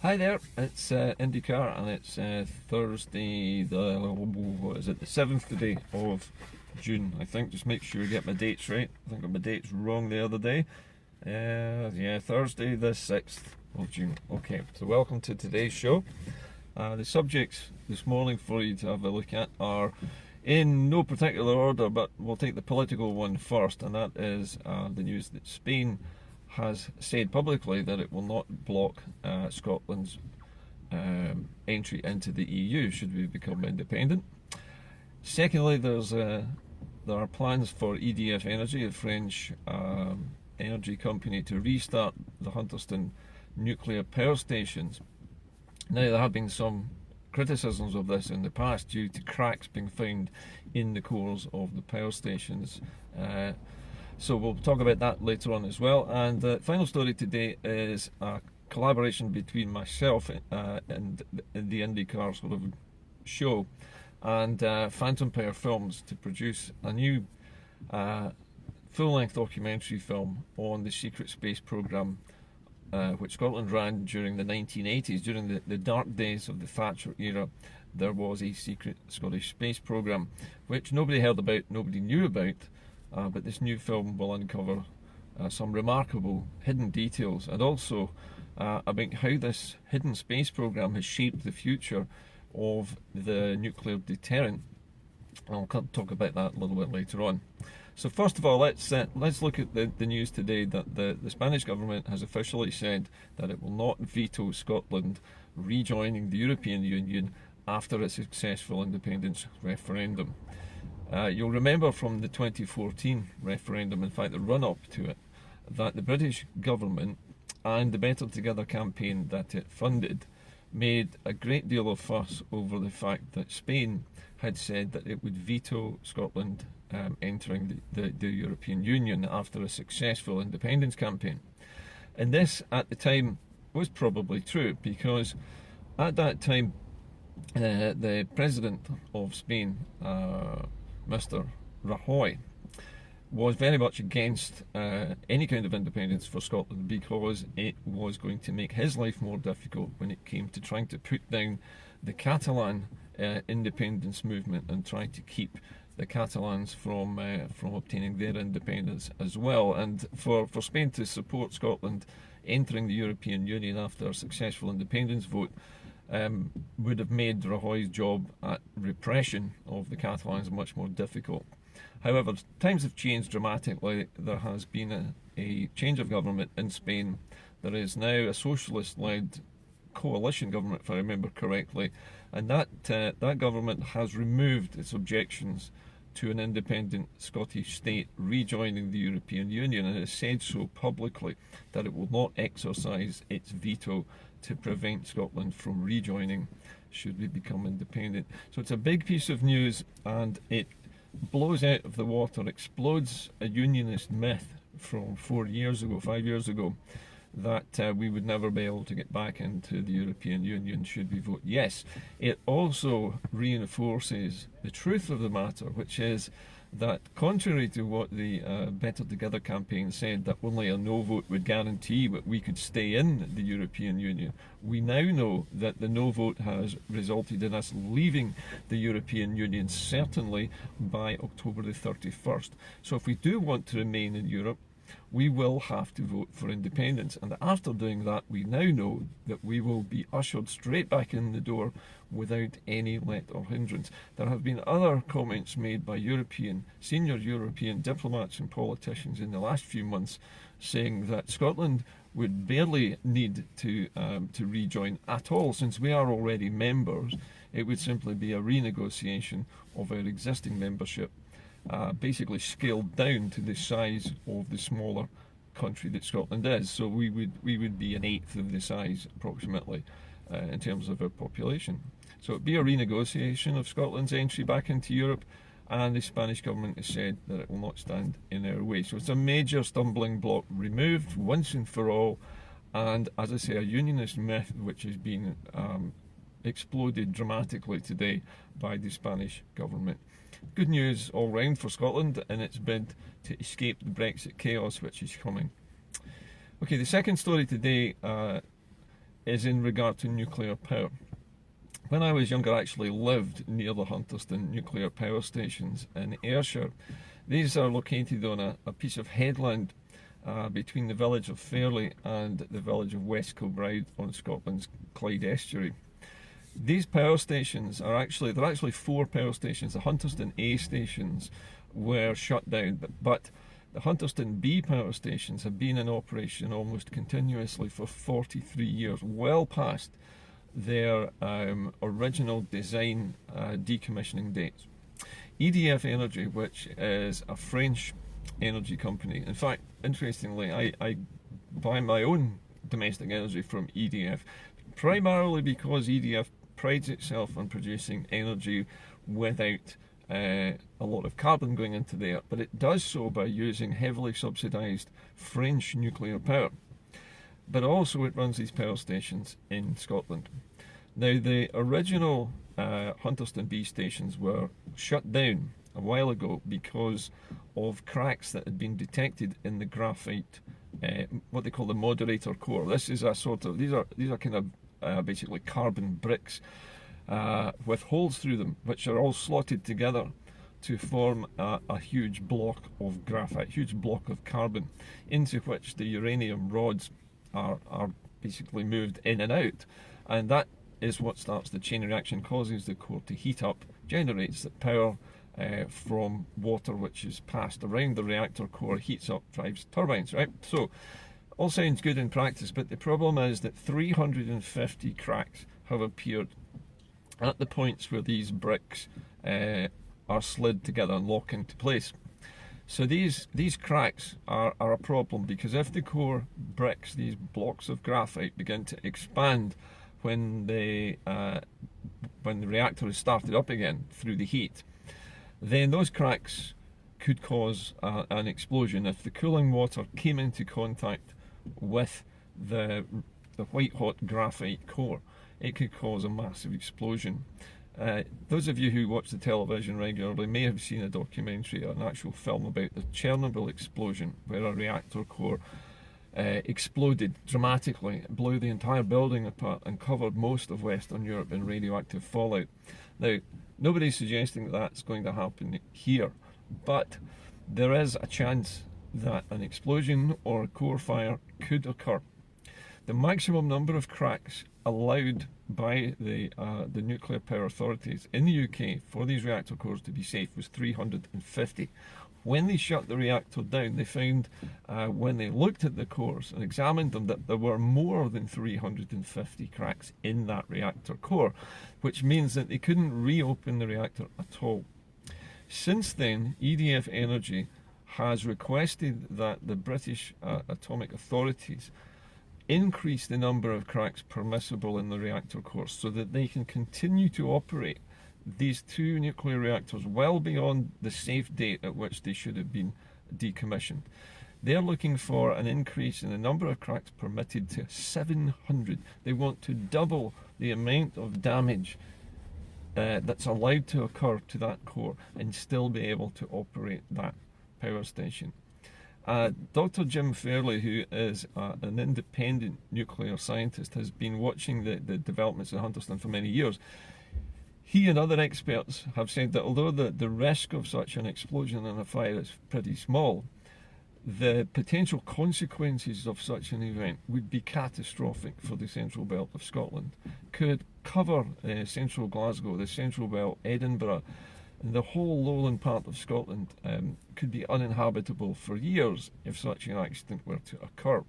Hi there, it's Indy and it's Thursday, what is it, the 7th today of June, I think. Just make sure I get my dates right. I think I got my dates wrong the other day. Yeah, Thursday the 6th of June. Okay, so welcome to today's show. The subjects this morning for you to have a look at are in no particular order, but we'll take the political one first, and that is the news that Spain has said publicly that it will not block Scotland's entry into the EU should we become independent. Secondly, there are plans for EDF Energy, a French energy company, to restart the Hunterston Nuclear Power Stations. Now, there have been some criticisms of this in the past due to cracks being found in the cores of the power stations. So we'll talk about that later on as well. And the final story today is a collaboration between myself and the Indy sort of show and Phantom Power Films to produce a new full-length documentary film on the secret space programme which Scotland ran during the 1980s. During the dark days of the Thatcher era, there was a secret Scottish space programme which nobody heard about, nobody knew about. But this new film will uncover some remarkable hidden details, and also about how this hidden space program has shaped the future of the nuclear deterrent. I'll talk about that a little bit later on. So first of all, let's look at the news today that the Spanish government has officially said that it will not veto Scotland rejoining the European Union after a successful independence referendum. You'll remember from the 2014 referendum, in fact the run-up to it, that the British government and the Better Together campaign that it funded made a great deal of fuss over the fact that Spain had said that it would veto Scotland entering the European Union after a successful independence campaign. And this, at the time, was probably true, because at that time the President of Spain, Mr. Rajoy, was very much against any kind of independence for Scotland, because it was going to make his life more difficult when it came to trying to put down the Catalan independence movement and trying to keep the Catalans from obtaining their independence as well. And for Spain to support Scotland entering the European Union after a successful independence vote would have made Rajoy's job at repression of the Catalans much more difficult. However, times have changed dramatically. There has been a change of government in Spain. There is now a socialist-led coalition government, if I remember correctly, and that government has removed its objections to an independent Scottish state rejoining the European Union, and has said so publicly that it will not exercise its veto to prevent Scotland from rejoining should we become independent. So it's a big piece of news, and it blows out of the water, explodes a unionist myth from 5 years ago, that we would never be able to get back into the European Union should we vote yes. It also reinforces the truth of the matter, which is that contrary to what the Better Together campaign said, that only a no vote would guarantee that we could stay in the European Union, we now know that the no vote has resulted in us leaving the European Union certainly by October the 31st. So if we do want to remain in Europe, we will have to vote for independence, and after doing that, we now know that we will be ushered straight back in the door without any let or hindrance. There have been other comments made by senior European diplomats and politicians in the last few months saying that Scotland would barely need to rejoin at all, since we are already members. It would simply be a renegotiation of our existing membership, basically scaled down to the size of the smaller country that Scotland is. So we would be an eighth of the size approximately in terms of our population. So it'd be a renegotiation of Scotland's entry back into Europe, and the Spanish government has said that it will not stand in our way. So it's a major stumbling block removed once and for all, and as I say, a unionist myth which has been exploded dramatically today by the Spanish government. Good news all round for Scotland in its bid to escape the Brexit chaos which is coming. Okay, the second story today is in regard to nuclear power. When I was younger, I actually lived near the Hunterston Nuclear Power Stations in Ayrshire. These are located on a piece of headland between the village of Fairley and the village of West Kilbride on Scotland's Clyde estuary. These power stations are actually, there are actually 4 power stations. The Hunterston A stations were shut down, but the Hunterston B power stations have been in operation almost continuously for 43 years, well past their original design decommissioning dates. EDF Energy, which is a French energy company. In fact, interestingly, I buy my own domestic energy from EDF, primarily because EDF prides itself on producing energy without a lot of carbon going into there, but it does so by using heavily subsidised French nuclear power. But also it runs these power stations in Scotland. Now, the original Hunterston B stations were shut down a while ago because of cracks that had been detected in the graphite, what they call the moderator core. This is a sort of, these are kind of basically carbon bricks with holes through them, which are all slotted together to form a huge block of graphite, huge block of carbon, into which the uranium rods are basically moved in and out, and that is what starts the chain reaction, causes the core to heat up, generates the power from water which is passed around the reactor core, heats up, drives turbines, right? So all sounds good in practice, but the problem is that 350 cracks have appeared at the points where these bricks are slid together and lock into place. So these cracks are a problem, because if the core bricks, these blocks of graphite, begin to expand when the reactor is started up again through the heat, then those cracks could cause an explosion. If the cooling water came into contact with the white hot graphite core, it could cause a massive explosion. Those of you who watch the television regularly may have seen a documentary, an actual film about the Chernobyl explosion, where a reactor core exploded dramatically, blew the entire building apart and covered most of Western Europe in radioactive fallout. Now, nobody's suggesting that that's going to happen here, but there is a chance that an explosion or a core fire could occur. The maximum number of cracks allowed by the nuclear power authorities in the UK for these reactor cores to be safe was 350. When they shut the reactor down, they found, when they looked at the cores and examined them, that there were more than 350 cracks in that reactor core, which means that they couldn't reopen the reactor at all. Since then, EDF Energy has requested that the British atomic authorities increase the number of cracks permissible in the reactor core so that they can continue to operate these 2 nuclear reactors well beyond the safe date at which they should have been decommissioned. They're looking for an increase in the number of cracks permitted to 700. They want to double the amount of damage that's allowed to occur to that core and still be able to operate that power station. Dr. Jim Fairley, who is an independent nuclear scientist, has been watching the developments in Hunterston for many years. He and other experts have said that although the risk of such an explosion and a fire is pretty small, the potential consequences of such an event would be catastrophic for the central belt of Scotland. Could cover central Glasgow, the central belt, Edinburgh, and the whole lowland part of Scotland could be uninhabitable for years if such an accident were to occur.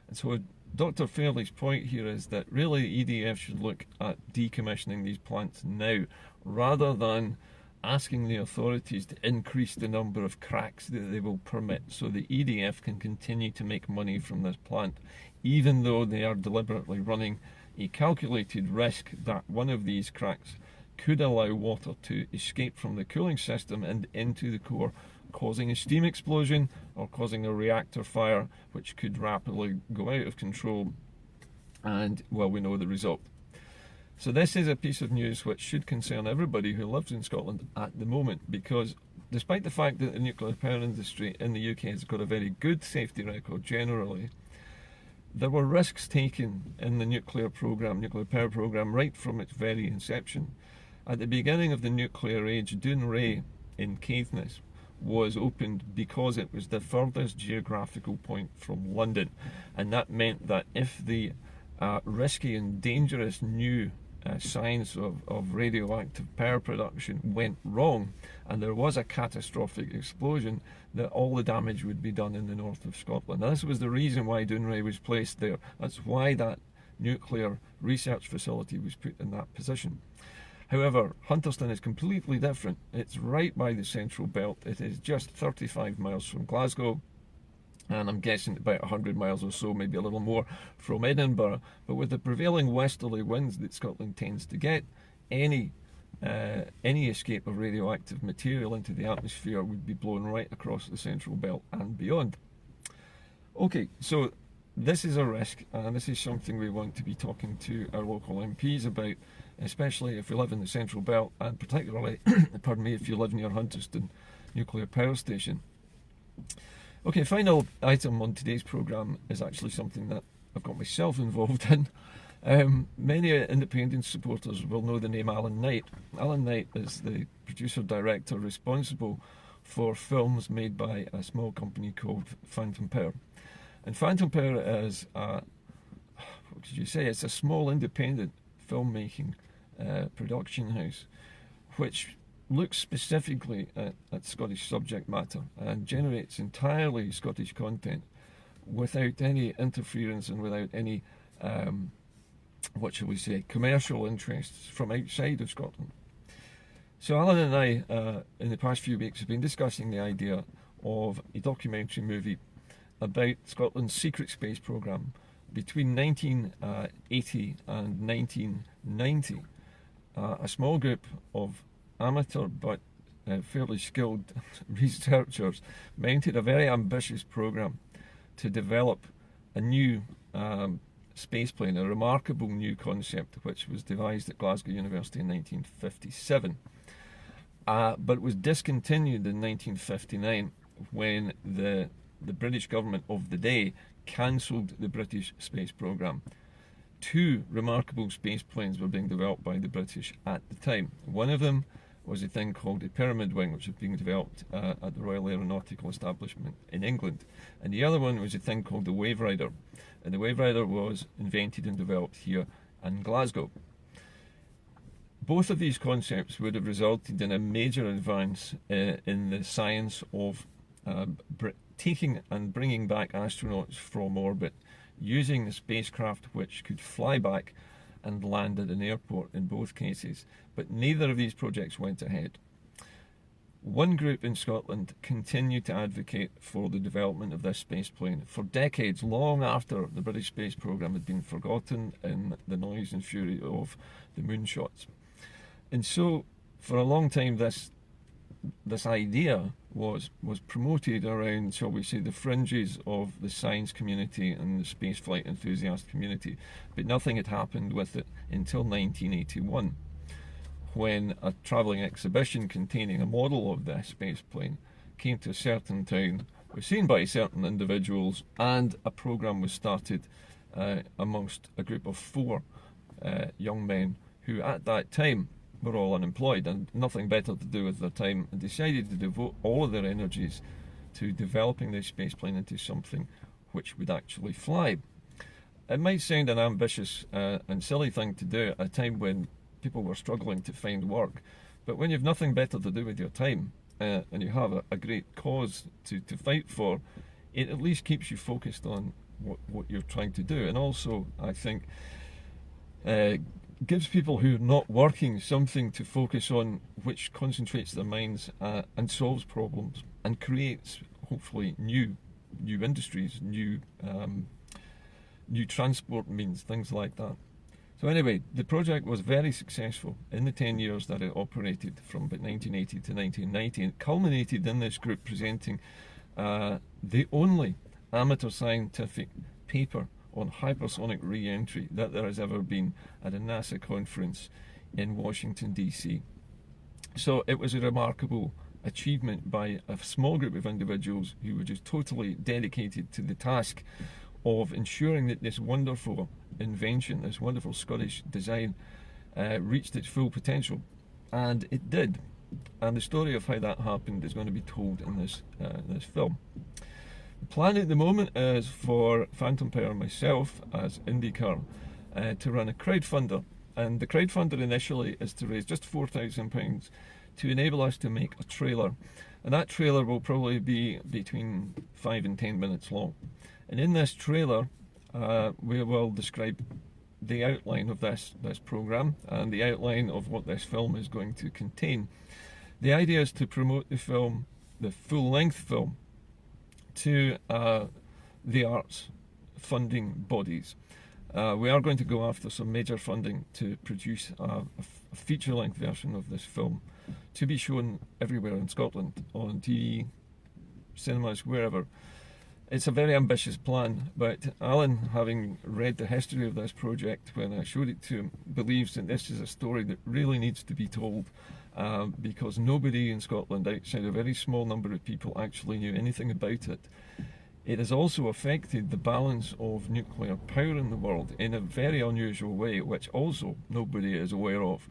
And so Dr. Fairley's point here is that really EDF should look at decommissioning these plants now, rather than asking the authorities to increase the number of cracks that they will permit, so the EDF can continue to make money from this plant, even though they are deliberately running a calculated risk that one of these cracks could allow water to escape from the cooling system and into the core, causing a steam explosion or causing a reactor fire, which could rapidly go out of control, and, well, we know the result. So this is a piece of news which should concern everybody who lives in Scotland at the moment, because despite the fact that the nuclear power industry in the UK has got a very good safety record generally, there were risks taken in the nuclear power program, right from its very inception. At the beginning of the nuclear age, Dounreay in Caithness was opened because it was the furthest geographical point from London, and that meant that if the risky and dangerous new science of radioactive power production went wrong and there was a catastrophic explosion, that all the damage would be done in the north of Scotland. Now, this was the reason why Dounreay was placed there. That's why that nuclear research facility was put in that position. However, Hunterston is completely different. It's right by the central belt. It is just 35 miles from Glasgow, and I'm guessing about 100 miles or so, maybe a little more, from Edinburgh. But with the prevailing westerly winds that Scotland tends to get, any escape of radioactive material into the atmosphere would be blown right across the central belt and beyond. Okay, so this is a risk, and this is something we want to be talking to our local MPs about, especially if we live in the central belt, and particularly, pardon me, if you live near Hunterston Nuclear Power Station. Okay, final item on today's programme is actually something that I've got myself involved in. Many independent supporters will know the name Alan Knight. Alan Knight is the producer-director responsible for films made by a small company called Phantom Power. And Phantom Power is, what did you say? It's a small independent filmmaking production house which looks specifically at Scottish subject matter and generates entirely Scottish content without any interference and without any, what shall we say, commercial interests from outside of Scotland. So Alan and I, in the past few weeks, have been discussing the idea of a documentary movie about Scotland's secret space programme between 1980 and 1990. A small group of amateur but fairly skilled researchers mounted a very ambitious programme to develop a new space plane, a remarkable new concept which was devised at Glasgow University in 1957, but was discontinued in 1959 when the British government of the day cancelled the British space programme. Two remarkable space planes were being developed by the British at the time. One of them was a thing called a pyramid wing, which was being developed at the Royal Aeronautical Establishment in England. And the other one was a thing called the Wave Rider. And the Wave Rider was invented and developed here in Glasgow. Both of these concepts would have resulted in a major advance in the science of taking and bringing back astronauts from orbit, using a spacecraft which could fly back and land at an airport in both cases, but neither of these projects went ahead. One group in Scotland continued to advocate for the development of this space plane for decades, long after the British space programme had been forgotten in the noise and fury of the moonshots. And so, for a long time, this idea was promoted around, shall we say, the fringes of the science community and the spaceflight enthusiast community, but nothing had happened with it until 1981, when a travelling exhibition containing a model of this space plane came to a certain town, was seen by certain individuals, and a programme was started amongst a group of 4 young men who at that time were all unemployed and nothing better to do with their time, and decided to devote all of their energies to developing this space plane into something which would actually fly. It might sound an ambitious and silly thing to do at a time when people were struggling to find work, but when you've nothing better to do with your time and you have a great cause to fight for, it at least keeps you focused on what you're trying to do, and also, I think, gives people who are not working something to focus on, which concentrates their minds and solves problems and creates, hopefully, new industries, new transport means, things like that. So anyway, the project was very successful in the 10 years that it operated, from about 1980 to 1990, and culminated in this group presenting the only amateur scientific paper on hypersonic re-entry that there has ever been at a NASA conference in Washington, D.C. So it was a remarkable achievement by a small group of individuals who were just totally dedicated to the task of ensuring that this wonderful invention, this wonderful Scottish design, reached its full potential. And it did. And the story of how that happened is going to be told in this film. The plan at the moment is for Phantom Power and myself as IndyCar to run a crowdfunder. And the crowdfunder initially is to raise just £4,000 to enable us to make a trailer. And that trailer will probably be between 5 and 10 minutes long. And in this trailer, we will describe the outline of this program and the outline of what this film is going to contain. The idea is to promote the film, the full-length film, to the arts funding bodies. We are going to go after some major funding to produce a feature-length version of this film to be shown everywhere in Scotland, on TV, cinemas, wherever. It's a very ambitious plan, but Alan, having read the history of this project when I showed it to him, believes that this is a story that really needs to be told, because nobody in Scotland, outside a very small number of people, actually knew anything about it. It has also affected the balance of nuclear power in the world in a very unusual way, which also nobody is aware of.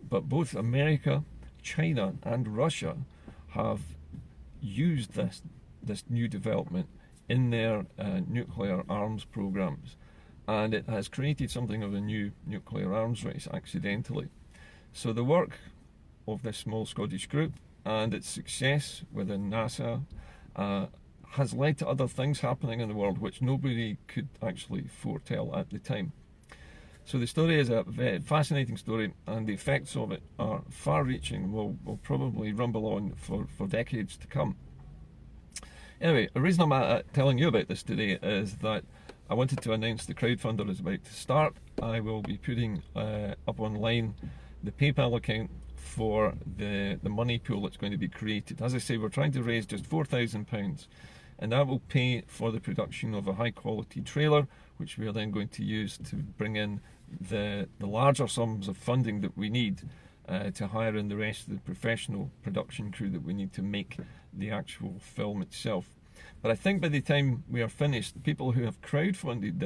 But both America, China and Russia have used this new development in their nuclear arms programs, and it has created something of a new nuclear arms race accidentally. So the work of this small Scottish group and its success within NASA has led to other things happening in the world which nobody could actually foretell at the time. So the story is a very fascinating story, and the effects of it are far-reaching, will probably rumble on for decades to come. Anyway, the reason I'm telling you about this today is that I wanted to announce the crowdfunder is about to start. I will be putting up online the PayPal account for the money pool that's going to be created. As I say, we're trying to raise just £4,000, and that will pay for the production of a high-quality trailer, which we are then going to use to bring in the larger sums of funding that we need to hire in the rest of the professional production crew that we need to make the actual film itself. But I think by the time we are finished, the people who have crowdfunded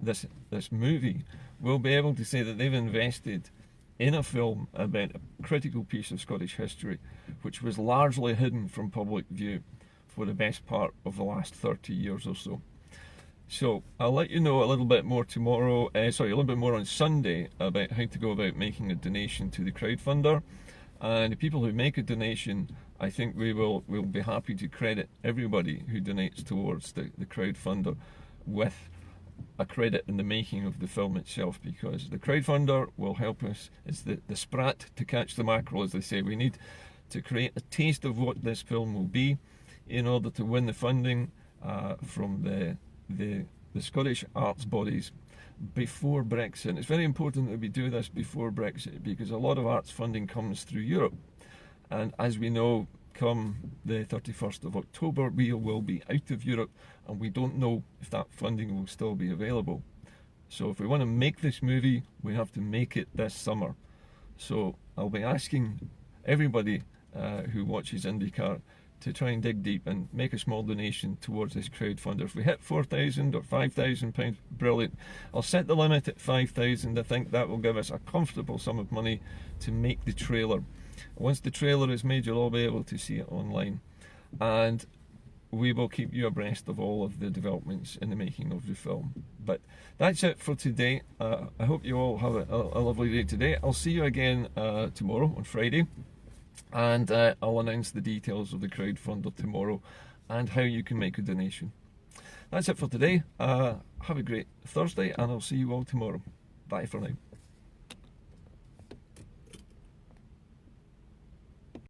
this movie will be able to say that they've invested in a film about a critical piece of Scottish history, which was largely hidden from public view for the best part of the last 30 years or so. So I'll let you know a little bit more tomorrow, a little bit more on Sunday, about how to go about making a donation to the crowdfunder. And the people who make a donation, I think we'll be happy to credit everybody who donates towards the crowdfunder with a credit in the making of the film itself, because the crowdfunder will help us. It's the sprat to catch the mackerel, as they say. We need to create a taste of what this film will be in order to win the funding from the Scottish arts bodies before Brexit. It's very important that we do this before Brexit, because a lot of arts funding comes through Europe, and as we know, come the 31st of October we will be out of Europe, and we don't know if that funding will still be available. So if we want to make this movie, we have to make it this summer. So I'll be asking everybody who watches IndyCar to try and dig deep and make a small donation towards this crowdfunder. If we hit £4,000 or £5,000, brilliant. I'll set the limit at £5,000. I think that will give us a comfortable sum of money to make the trailer. Once the trailer is made, you'll all be able to see it online, and we will keep you abreast of all of the developments in the making of the film. But that's it for today. I hope you all have a lovely day today. I'll see you again tomorrow on Friday, and I'll announce the details of the crowdfunder tomorrow and how you can make a donation. That's it for today. Have a great Thursday, and I'll see you all tomorrow. Bye for now.